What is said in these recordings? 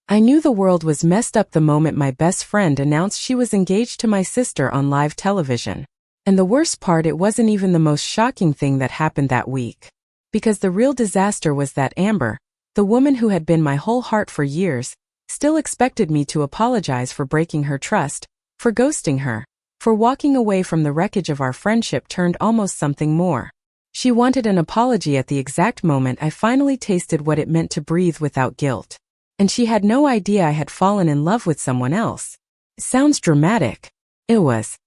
I knew the world was messed up the moment my best friend announced she was engaged to my sister on live television. And the worst part, it wasn't even the most shocking thing that happened that week. Because the real disaster was that Amber, the woman who had been my whole heart for years, still expected me to apologize for breaking her trust, for ghosting her, for walking away from the wreckage of our friendship turned almost something more. She wanted an apology at the exact moment I finally tasted what it meant to breathe without guilt. And she had no idea I had fallen in love with someone else. It sounds dramatic. It was.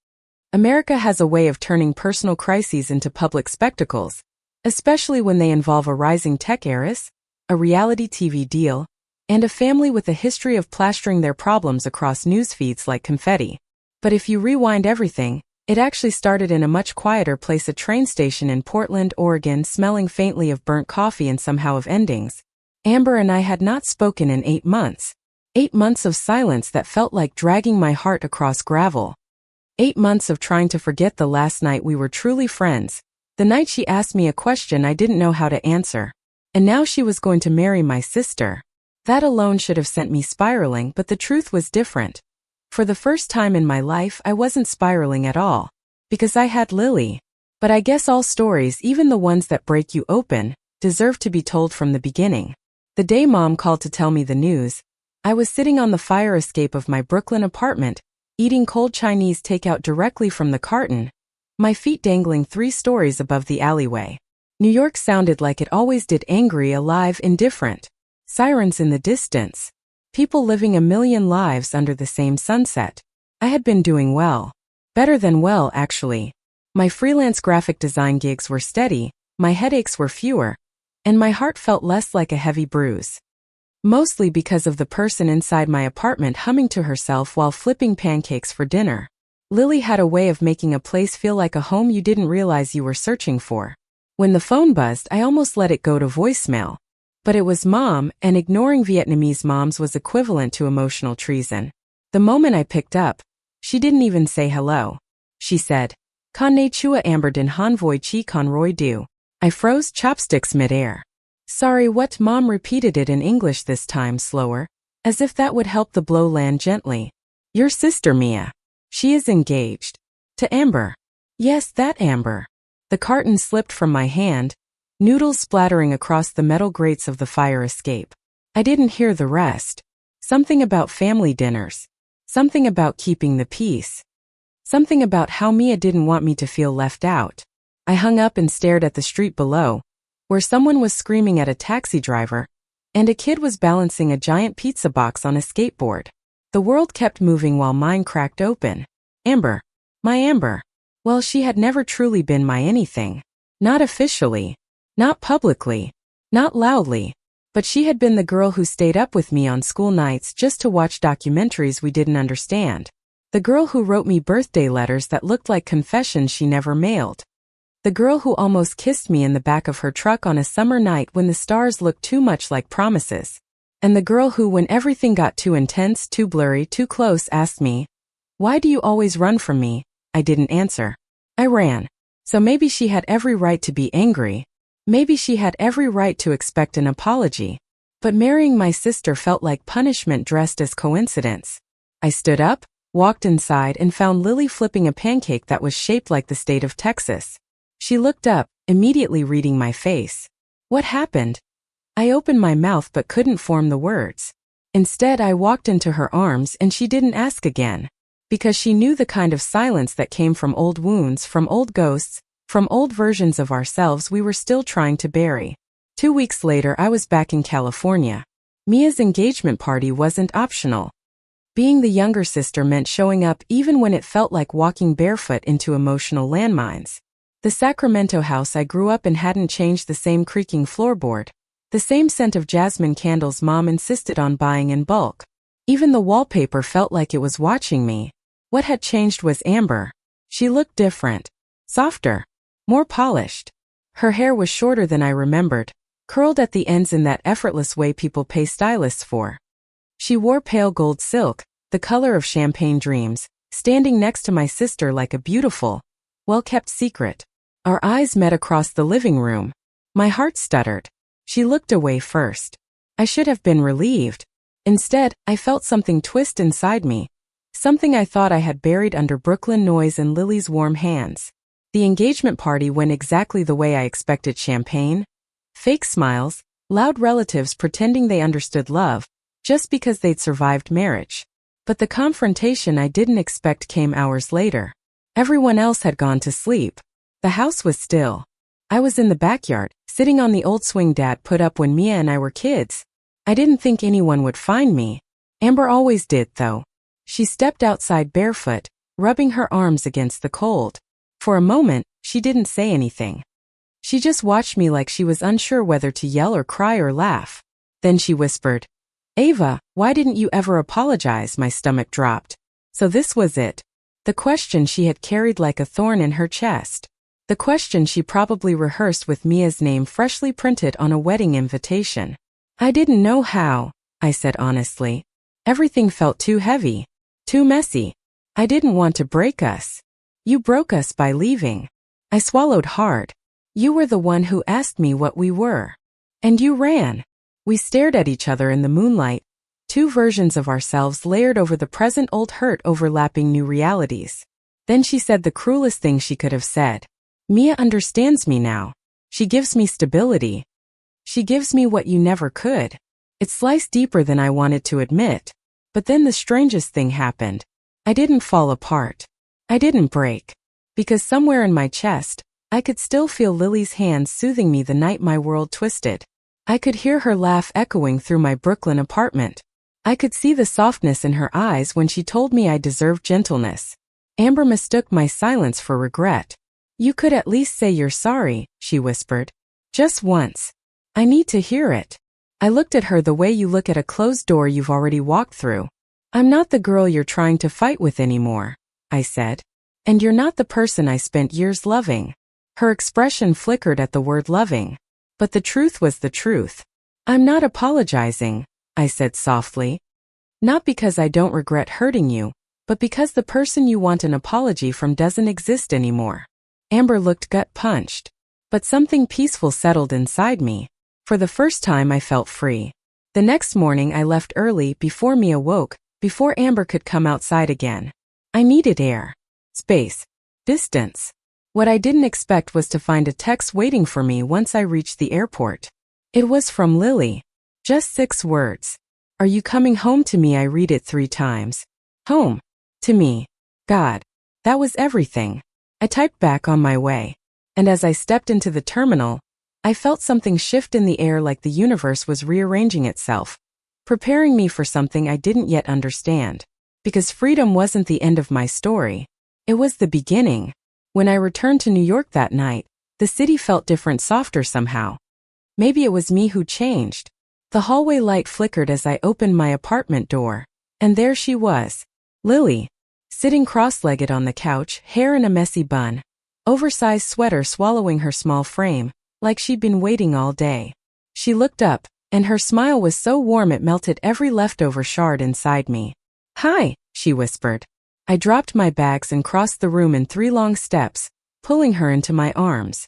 America has a way of turning personal crises into public spectacles, especially when they involve a rising tech heiress, a reality TV deal, and a family with a history of plastering their problems across news feeds like confetti. But if you rewind everything, it actually started in a much quieter place, a train station in Portland, Oregon, smelling faintly of burnt coffee and somehow of endings. Amber and I had not spoken in 8 months. 8 months of silence that felt like dragging my heart across gravel. 8 months of trying to forget the last night we were truly friends, the night she asked me a question I didn't know how to answer. And now she was going to marry my sister. That alone should have sent me spiraling, but the truth was different. For the first time in my life, I wasn't spiraling at all. Because I had Lily. But I guess all stories, even the ones that break you open, deserve to be told from the beginning. The day Mom called to tell me the news, I was sitting on the fire escape of my Brooklyn apartment, eating cold Chinese takeout directly from the carton, my feet dangling 3 stories above the alleyway. New York sounded like it always did, angry, alive, indifferent. Sirens in the distance. People living a million lives under the same sunset. I had been doing well. Better than well, actually. My freelance graphic design gigs were steady, my headaches were fewer, and my heart felt less like a heavy bruise. Mostly because of the person inside my apartment humming to herself while flipping pancakes for dinner. Lily had a way of making a place feel like a home you didn't realize you were searching for. When the phone buzzed, I almost let it go to voicemail. But it was Mom, and ignoring Vietnamese moms was equivalent to emotional treason. The moment I picked up, she didn't even say hello. She said, "Con ne chua Amber din han voi chi con roy du." I froze, chopsticks midair. "Sorry, what?" Mom repeated it in English, this time slower, as if that would help the blow land gently. "Your sister Mia. She is engaged. To Amber." "Yes, that Amber." The carton slipped from my hand, noodles splattering across the metal grates of the fire escape. I didn't hear the rest. Something about family dinners. Something about keeping the peace. Something about how Mia didn't want me to feel left out. I hung up and stared at the street below, where someone was screaming at a taxi driver, and a kid was balancing a giant pizza box on a skateboard. The world kept moving while mine cracked open. Amber. My Amber. Well, she had never truly been my anything. Not officially. Not publicly. Not loudly. But she had been the girl who stayed up with me on school nights just to watch documentaries we didn't understand. The girl who wrote me birthday letters that looked like confessions she never mailed. The girl who almost kissed me in the back of her truck on a summer night when the stars looked too much like promises. And the girl who, when everything got too intense, too blurry, too close, asked me, "Why do you always run from me?" I didn't answer. I ran. So maybe she had every right to be angry. Maybe she had every right to expect an apology. But marrying my sister felt like punishment dressed as coincidence. I stood up, walked inside, and found Lily flipping a pancake that was shaped like the state of Texas. She looked up, immediately reading my face. What happened? I opened my mouth but couldn't form the words. Instead, I walked into her arms and she didn't ask again. Because she knew the kind of silence that came from old wounds, from old ghosts, from old versions of ourselves we were still trying to bury. 2 weeks later, I was back in California. Mia's engagement party wasn't optional. Being the younger sister meant showing up even when it felt like walking barefoot into emotional landmines. The Sacramento house I grew up in hadn't changed, the same creaking floorboard. The same scent of jasmine candles Mom insisted on buying in bulk. Even the wallpaper felt like it was watching me. What had changed was Amber. She looked different. Softer. More polished. Her hair was shorter than I remembered, curled at the ends in that effortless way people pay stylists for. She wore pale gold silk, the color of champagne dreams, standing next to my sister like a beautiful, well-kept secret. Our eyes met across the living room. My heart stuttered. She looked away first. I should have been relieved. Instead, I felt something twist inside me, something I thought I had buried under Brooklyn noise and Lily's warm hands. The engagement party went exactly the way I expected: champagne, fake smiles, loud relatives pretending they understood love, just because they'd survived marriage. But the confrontation I didn't expect came hours later. Everyone else had gone to sleep. The house was still. I was in the backyard, sitting on the old swing Dad put up when Mia and I were kids. I didn't think anyone would find me. Amber always did, though. She stepped outside barefoot, rubbing her arms against the cold. For a moment, she didn't say anything. She just watched me like she was unsure whether to yell or cry or laugh. Then she whispered, "Ava, why didn't you ever apologize?" My stomach dropped. So this was it. The question she had carried like a thorn in her chest. The question she probably rehearsed with Mia's name freshly printed on a wedding invitation. I didn't know how, I said honestly. Everything felt too heavy, too messy. I didn't want to break us. You broke us by leaving. I swallowed hard. You were the one who asked me what we were. And you ran. We stared at each other in the moonlight, two versions of ourselves layered over the present, old hurt overlapping new realities. Then she said the cruelest thing she could have said. Mia understands me now. She gives me stability. She gives me what you never could. It sliced deeper than I wanted to admit. But then the strangest thing happened. I didn't fall apart. I didn't break. Because somewhere in my chest, I could still feel Lily's hands soothing me the night my world twisted. I could hear her laugh echoing through my Brooklyn apartment. I could see the softness in her eyes when she told me I deserved gentleness. Amber mistook my silence for regret. You could at least say you're sorry, she whispered. Just once. I need to hear it. I looked at her the way you look at a closed door you've already walked through. I'm not the girl you're trying to fight with anymore, I said. And you're not the person I spent years loving. Her expression flickered at the word loving. But the truth was the truth. I'm not apologizing, I said softly. Not because I don't regret hurting you, but because the person you want an apology from doesn't exist anymore. Amber looked gut-punched. But something peaceful settled inside me. For the first time I felt free. The next morning I left early before Mia woke, before Amber could come outside again. I needed air, space, distance. What I didn't expect was to find a text waiting for me once I reached the airport. It was from Lily. Just 6 words. Are you coming home to me? I read it 3 times. Home. To me. God. That was everything. I typed back, on my way. And as I stepped into the terminal, I felt something shift in the air, like the universe was rearranging itself, preparing me for something I didn't yet understand. Because freedom wasn't the end of my story. It was the beginning. When I returned to New York that night, the city felt different, softer somehow. Maybe it was me who changed. The hallway light flickered as I opened my apartment door. And there she was. Lily. Sitting cross-legged on the couch, hair in a messy bun. Oversized sweater swallowing her small frame, like she'd been waiting all day. She looked up, and her smile was so warm it melted every leftover shard inside me. Hi, she whispered. I dropped my bags and crossed the room in 3 long steps, pulling her into my arms.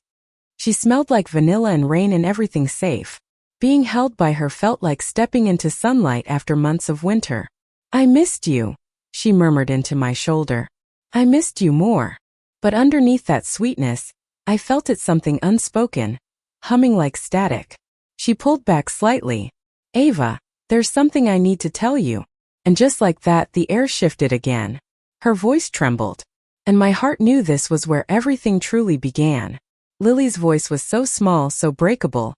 She smelled like vanilla and rain and everything safe. Being held by her felt like stepping into sunlight after months of winter. I missed you, she murmured into my shoulder. I missed you more. But underneath that sweetness, I felt it, something unspoken, humming like static. She pulled back slightly. Ava, there's something I need to tell you. And just like that, the air shifted again. Her voice trembled. And my heart knew this was where everything truly began. Lily's voice was so small, so breakable,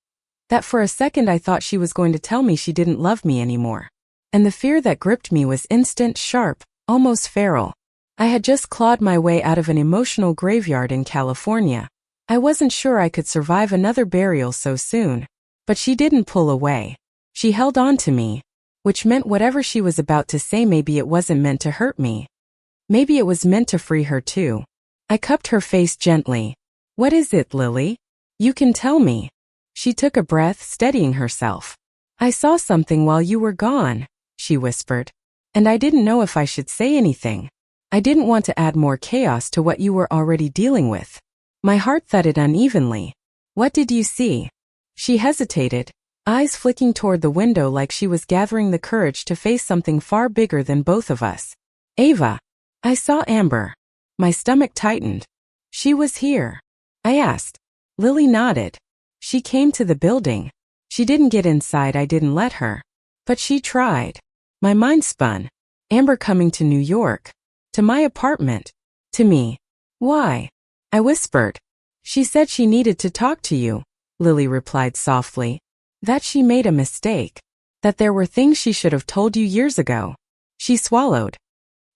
that for a second I thought she was going to tell me she didn't love me anymore. And the fear that gripped me was instant, sharp, almost feral. I had just clawed my way out of an emotional graveyard in California. I wasn't sure I could survive another burial so soon. But she didn't pull away. She held on to me. Which meant whatever she was about to say, maybe it wasn't meant to hurt me. Maybe it was meant to free her too. I cupped her face gently. What is it, Lily? You can tell me. She took a breath, steadying herself. I saw something while you were gone, she whispered. And I didn't know if I should say anything. I didn't want to add more chaos to what you were already dealing with. My heart thudded unevenly. What did you see? She hesitated, eyes flicking toward the window like she was gathering the courage to face something far bigger than both of us. Ava. I saw Amber. My stomach tightened. She was here. I asked. Lily nodded. She came to the building. She didn't get inside, I didn't let her. But she tried. My mind spun. Amber coming to New York. To my apartment. To me. Why? I whispered. She said she needed to talk to you, Lily replied softly. That she made a mistake. That there were things she should have told you years ago. She swallowed.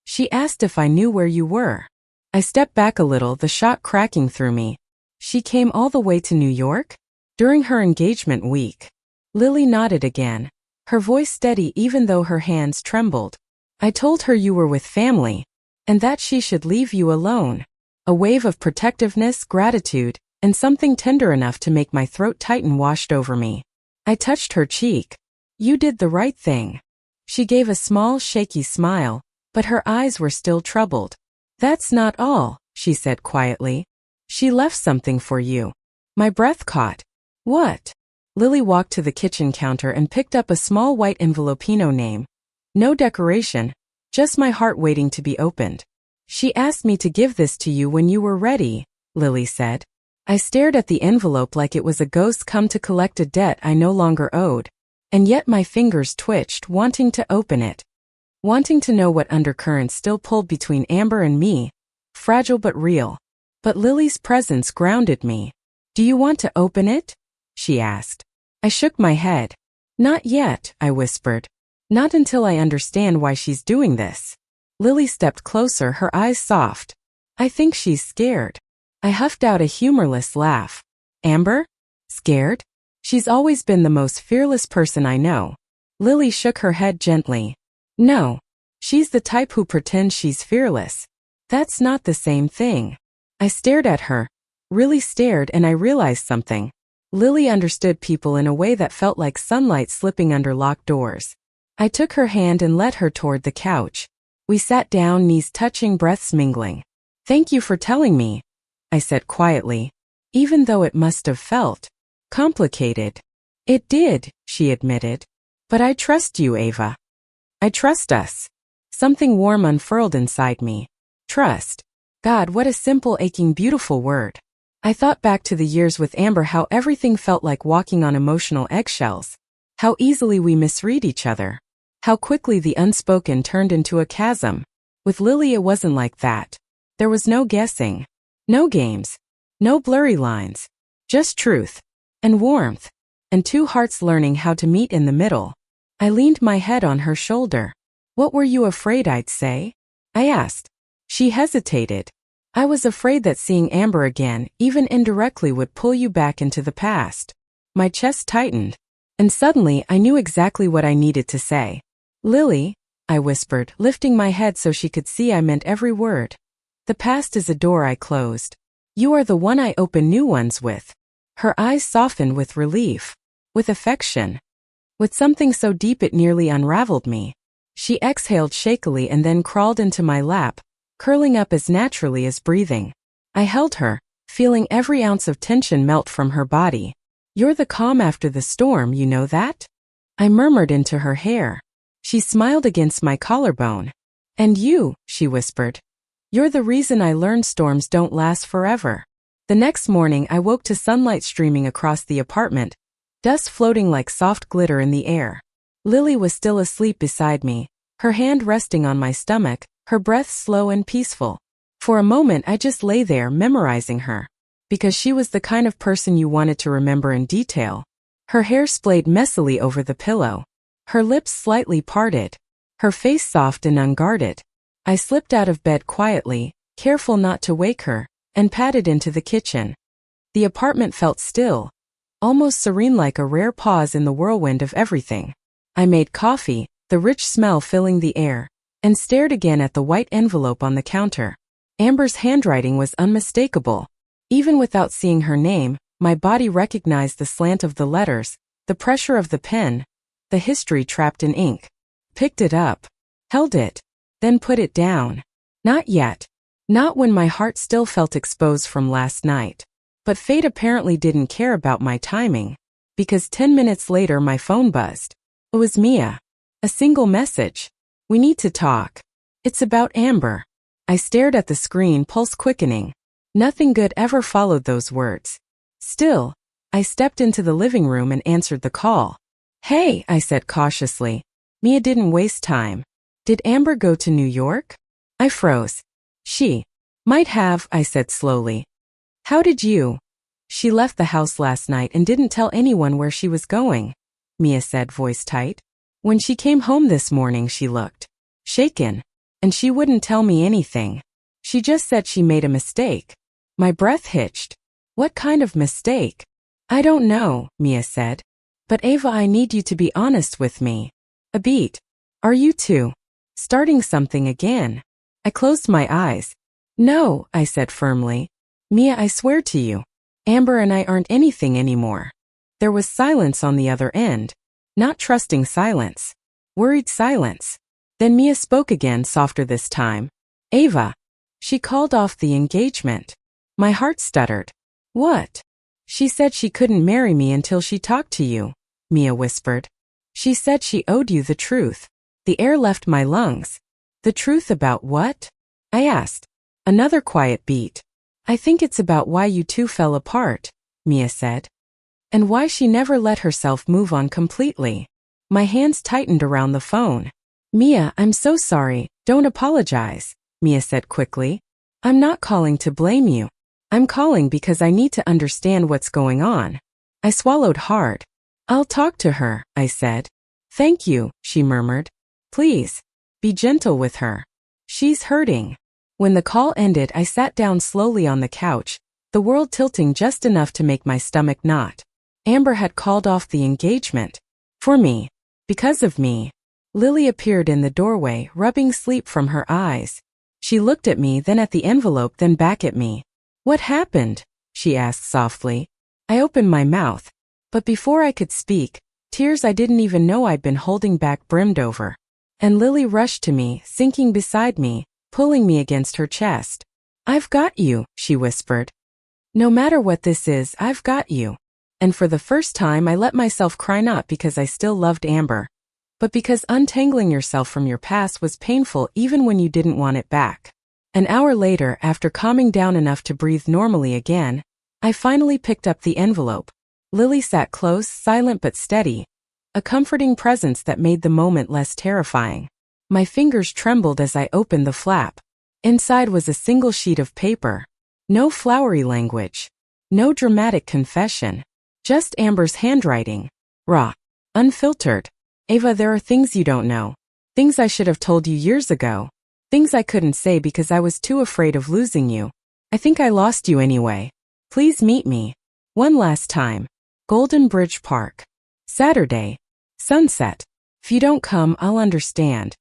She asked if I knew where you were. I stepped back a little, the shock cracking through me. She came all the way to New York? During her engagement week. Lily nodded again, her voice steady even though her hands trembled. I told her you were with family, and that she should leave you alone. A wave of protectiveness, gratitude, and something tender enough to make my throat tighten washed over me. I touched her cheek. You did the right thing. She gave a small, shaky smile, but her eyes were still troubled. That's not all, she said quietly. She left something for you. My breath caught. What? Lily walked to the kitchen counter and picked up a small white envelopino name. No decoration, just my heart waiting to be opened. She asked me to give this to you when you were ready, Lily said. I stared at the envelope like it was a ghost come to collect a debt I no longer owed. And yet my fingers twitched, wanting to open it. Wanting to know what undercurrents still pulled between Amber and me. Fragile but real. But Lily's presence grounded me. Do you want to open it? She asked. I shook my head. Not yet, I whispered. Not until I understand why she's doing this. Lily stepped closer, her eyes soft. I think she's scared. I huffed out a humorless laugh. Amber? Scared? She's always been the most fearless person I know. Lily shook her head gently. No. She's the type who pretends she's fearless. That's not the same thing. I stared at her. Really stared, and I realized something. Lily understood people in a way that felt like sunlight slipping under locked doors. I took her hand and led her toward the couch. We sat down, knees touching, breaths mingling. Thank you for telling me, I said quietly, even though it must have felt complicated. It did, she admitted. But I trust you, Ava. I trust us. Something warm unfurled inside me. Trust. God, what a simple, aching, beautiful word. I thought back to the years with Amber, how everything felt like walking on emotional eggshells. How easily we misread each other. How quickly the unspoken turned into a chasm. With Lily it wasn't like that. There was no guessing. No games. No blurry lines. Just truth. And warmth. And two hearts learning how to meet in the middle. I leaned my head on her shoulder. What were you afraid I'd say? I asked. She hesitated. I was afraid that seeing Amber again, even indirectly, would pull you back into the past. My chest tightened. And suddenly I knew exactly what I needed to say. Lily, I whispered, lifting my head so she could see I meant every word. The past is a door I closed. You are the one I open new ones with. Her eyes softened with relief. With affection. With something so deep it nearly unraveled me. She exhaled shakily and then crawled into my lap, curling up as naturally as breathing. I held her, feeling every ounce of tension melt from her body. You're the calm after the storm, you know that? I murmured into her hair. She smiled against my collarbone. And you, she whispered. You're the reason I learned storms don't last forever. The next morning I woke to sunlight streaming across the apartment, dust floating like soft glitter in the air. Lily was still asleep beside me, her hand resting on my stomach, her breath slow and peaceful. For a moment I just lay there memorizing her. Because she was the kind of person you wanted to remember in detail. Her hair splayed messily over the pillow. Her lips slightly parted. Her face soft and unguarded. I slipped out of bed quietly, careful not to wake her, and padded into the kitchen. The apartment felt still, almost serene, like a rare pause in the whirlwind of everything. I made coffee, the rich smell filling the air, and stared again at the white envelope on the counter. Amber's handwriting was unmistakable. Even without seeing her name, my body recognized the slant of the letters, the pressure of the pen, the history trapped in ink. Picked it up. Held it. Then put it down. Not yet. Not when my heart still felt exposed from last night. But fate apparently didn't care about my timing. because 10 minutes later my phone buzzed. It was Mia. A single message. We need to talk. It's about Amber. I stared at the screen, pulse quickening. Nothing good ever followed those words. Still, I stepped into the living room and answered the call. Hey, I said cautiously. Mia didn't waste time. Did Amber go to New York? I froze. She might have, I said slowly. How did you? She left the house last night and didn't tell anyone where she was going, Mia said, voice tight. When she came home this morning, she looked shaken, and she wouldn't tell me anything. She just said she made a mistake. My breath hitched. What kind of mistake? I don't know, Mia said. But Ava, I need you to be honest with me. A beat. Are you two starting something again? I closed my eyes. No, I said firmly. Mia, I swear to you, Amber and I aren't anything anymore. There was silence on the other end. Not trusting silence. Worried silence. Then Mia spoke again, softer this time. Ava. She called off the engagement. My heart stuttered. What? She said she couldn't marry me until she talked to you, Mia whispered. She said she owed you the truth. The air left my lungs. The truth about what? I asked. Another quiet beat. I think it's about why you two fell apart, Mia said. And why she never let herself move on completely. My hands tightened around the phone. Mia, I'm so sorry. Don't apologize, Mia said quickly. I'm not calling to blame you. I'm calling because I need to understand what's going on. I swallowed hard. I'll talk to her, I said. Thank you, she murmured. Please, be gentle with her. She's hurting. When the call ended, I sat down slowly on the couch, the world tilting just enough to make my stomach knot. Amber had called off the engagement. For me. Because of me. Lily appeared in the doorway, rubbing sleep from her eyes. She looked at me, then at the envelope, then back at me. What happened? She asked softly. I opened my mouth. But before I could speak, tears I didn't even know I'd been holding back brimmed over. And Lily rushed to me, sinking beside me, pulling me against her chest. I've got you, she whispered. No matter what this is, I've got you. And for the first time I let myself cry, not because I still loved Amber, but because untangling yourself from your past was painful even when you didn't want it back. An hour later, after calming down enough to breathe normally again, I finally picked up the envelope. Lily sat close, silent but steady, a comforting presence that made the moment less terrifying. My fingers trembled as I opened the flap. Inside was a single sheet of paper. No flowery language. No dramatic confession. Just Amber's handwriting. Raw. Unfiltered. Ava, there are things you don't know. Things I should have told you years ago. Things I couldn't say because I was too afraid of losing you. I think I lost you anyway. Please meet me. One last time. Golden Bridge Park. Saturday. Sunset. If you don't come, I'll understand.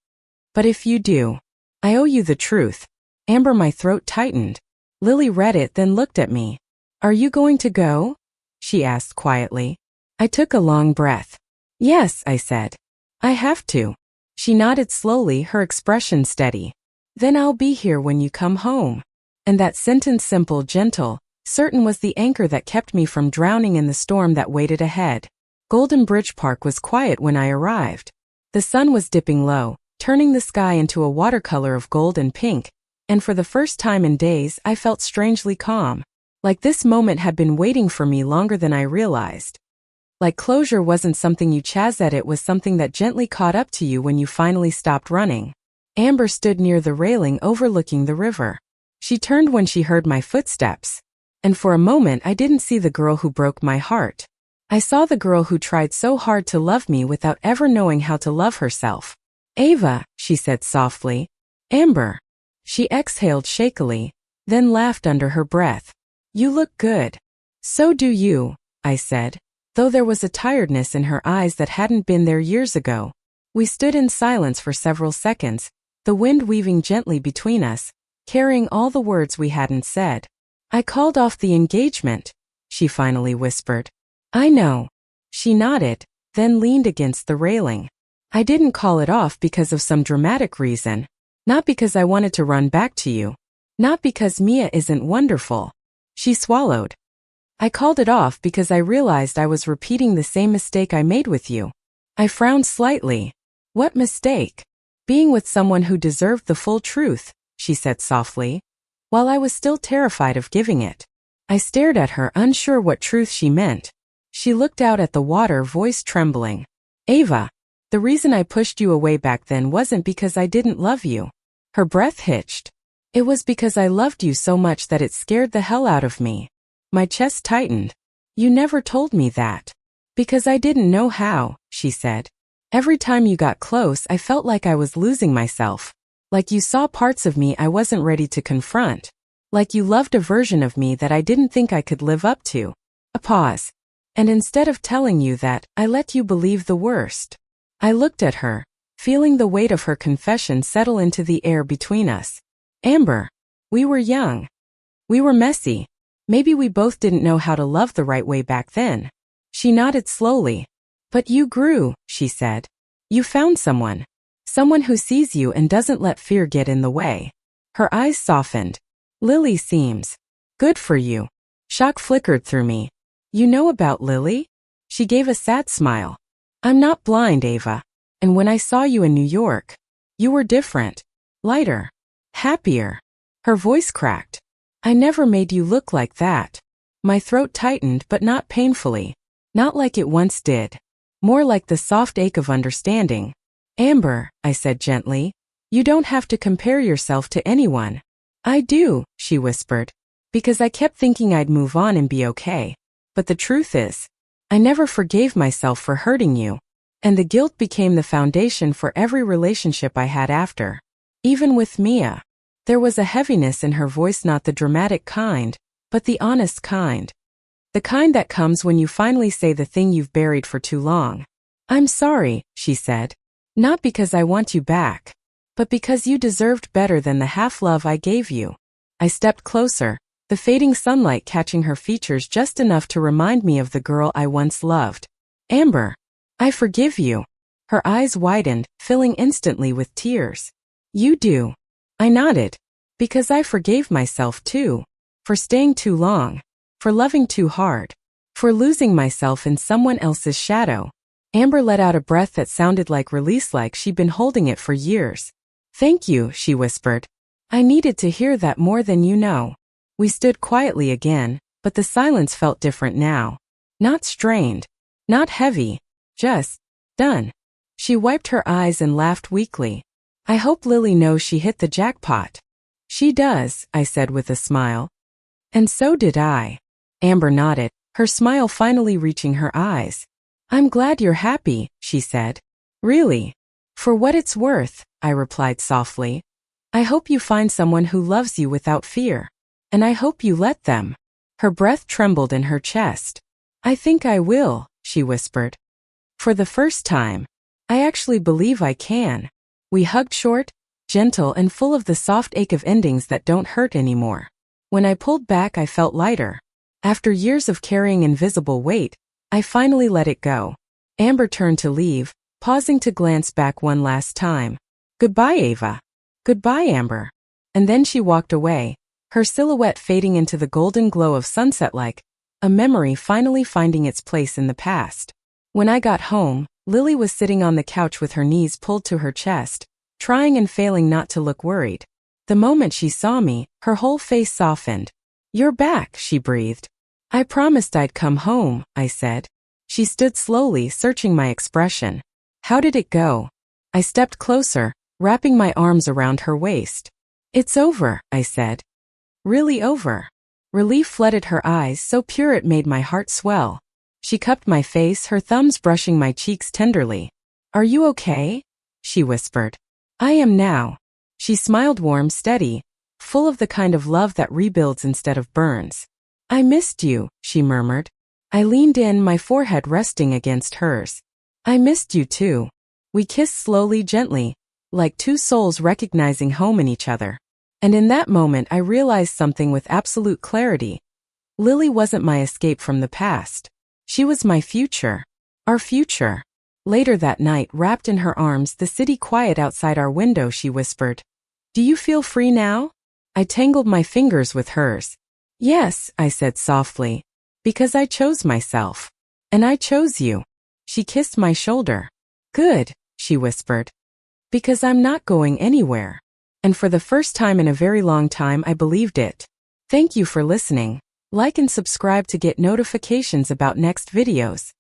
But if you do, I owe you the truth. Amber, my throat tightened. Lily read it, then looked at me. Are you going to go? She asked quietly. I took a long breath. Yes, I said. I have to. She nodded slowly, her expression steady. Then I'll be here when you come home. And that sentence, simple, gentle, certain, was the anchor that kept me from drowning in the storm that waited ahead. Golden Bridge Park was quiet when I arrived. The sun was dipping low, turning the sky into a watercolor of gold and pink, and for the first time in days I felt strangely calm. Like this moment had been waiting for me longer than I realized. Like closure wasn't something you chased at, it was something that gently caught up to you when you finally stopped running. Amber stood near the railing overlooking the river. She turned when she heard my footsteps. And for a moment I didn't see the girl who broke my heart. I saw the girl who tried so hard to love me without ever knowing how to love herself. Ava, she said softly. Amber. She exhaled shakily, then laughed under her breath. You look good. So do you, I said, though there was a tiredness in her eyes that hadn't been there years ago. We stood in silence for several seconds, the wind weaving gently between us, carrying all the words we hadn't said. I called off the engagement, she finally whispered. I know. She nodded, then leaned against the railing. I didn't call it off because of some dramatic reason. Not because I wanted to run back to you. Not because Mia isn't wonderful. She swallowed. I called it off because I realized I was repeating the same mistake I made with you. I frowned slightly. What mistake? Being with someone who deserved the full truth, she said softly, while I was still terrified of giving it. I stared at her, unsure what truth she meant. She looked out at the water, voice trembling. Ava, the reason I pushed you away back then wasn't because I didn't love you. Her breath hitched. It was because I loved you so much that it scared the hell out of me. My chest tightened. You never told me that. Because I didn't know how, she said. Every time you got close, I felt like I was losing myself. Like you saw parts of me I wasn't ready to confront. Like you loved a version of me that I didn't think I could live up to. A pause. And instead of telling you that, I let you believe the worst. I looked at her, feeling the weight of her confession settle into the air between us. Amber, we were young. We were messy. Maybe we both didn't know how to love the right way back then. She nodded slowly. But you grew, she said. You found someone. Someone who sees you and doesn't let fear get in the way. Her eyes softened. Lily seems. Good for you. Shock flickered through me. You know about Lily? She gave a sad smile. I'm not blind, Ava. And when I saw you in New York, you were different. Lighter. Happier. Her voice cracked. I never made you look like that. My throat tightened, but not painfully. Not like it once did. More like the soft ache of understanding. Amber, I said gently, you don't have to compare yourself to anyone. I do, she whispered, because I kept thinking I'd move on and be okay. But the truth is, I never forgave myself for hurting you. And the guilt became the foundation for every relationship I had after. Even with Mia. There was a heaviness in her voice, not the dramatic kind, but the honest kind. The kind that comes when you finally say the thing you've buried for too long. I'm sorry, she said. Not because I want you back, but because you deserved better than the half-love I gave you. I stepped closer, the fading sunlight catching her features just enough to remind me of the girl I once loved. Amber, I forgive you. Her eyes widened, filling instantly with tears. You do. I nodded. Because I forgave myself too. For staying too long. For loving too hard. For losing myself in someone else's shadow. Amber let out a breath that sounded like release, like she'd been holding it for years. Thank you, she whispered. I needed to hear that more than you know. We stood quietly again, but the silence felt different now. Not strained. Not heavy. Just done. She wiped her eyes and laughed weakly. I hope Lily knows she hit the jackpot. She does, I said with a smile. And so did I. Amber nodded, her smile finally reaching her eyes. I'm glad you're happy, she said. Really? For what it's worth, I replied softly. I hope you find someone who loves you without fear. And I hope you let them. Her breath trembled in her chest. I think I will, she whispered. For the first time. I actually believe I can. We hugged short, gentle, and full of the soft ache of endings that don't hurt anymore. When I pulled back, I felt lighter. After years of carrying invisible weight, I finally let it go. Amber turned to leave, pausing to glance back one last time. Goodbye, Ava. Goodbye, Amber. And then she walked away, her silhouette fading into the golden glow of sunset, like a memory finally finding its place in the past. When I got home, Lily was sitting on the couch with her knees pulled to her chest, trying and failing not to look worried. The moment she saw me, her whole face softened. You're back, she breathed. I promised I'd come home, I said. She stood slowly, searching my expression. How did it go? I stepped closer, wrapping my arms around her waist. It's over, I said. Really over. Relief flooded her eyes, so pure it made my heart swell. She cupped my face, her thumbs brushing my cheeks tenderly. Are you okay? She whispered. I am now. She smiled, warm, steady, full of the kind of love that rebuilds instead of burns. I missed you, she murmured. I leaned in, my forehead resting against hers. I missed you too. We kissed slowly, gently, like two souls recognizing home in each other. And in that moment I realized something with absolute clarity. Lily wasn't my escape from the past. She was my future. Our future. Later that night, wrapped in her arms, the city quiet outside our window, she whispered. Do you feel free now? I tangled my fingers with hers. Yes, I said softly. Because I chose myself. And I chose you. She kissed my shoulder. Good, she whispered. Because I'm not going anywhere. And for the first time in a very long time I believed it. Thank you for listening. Like and subscribe to get notifications about next videos.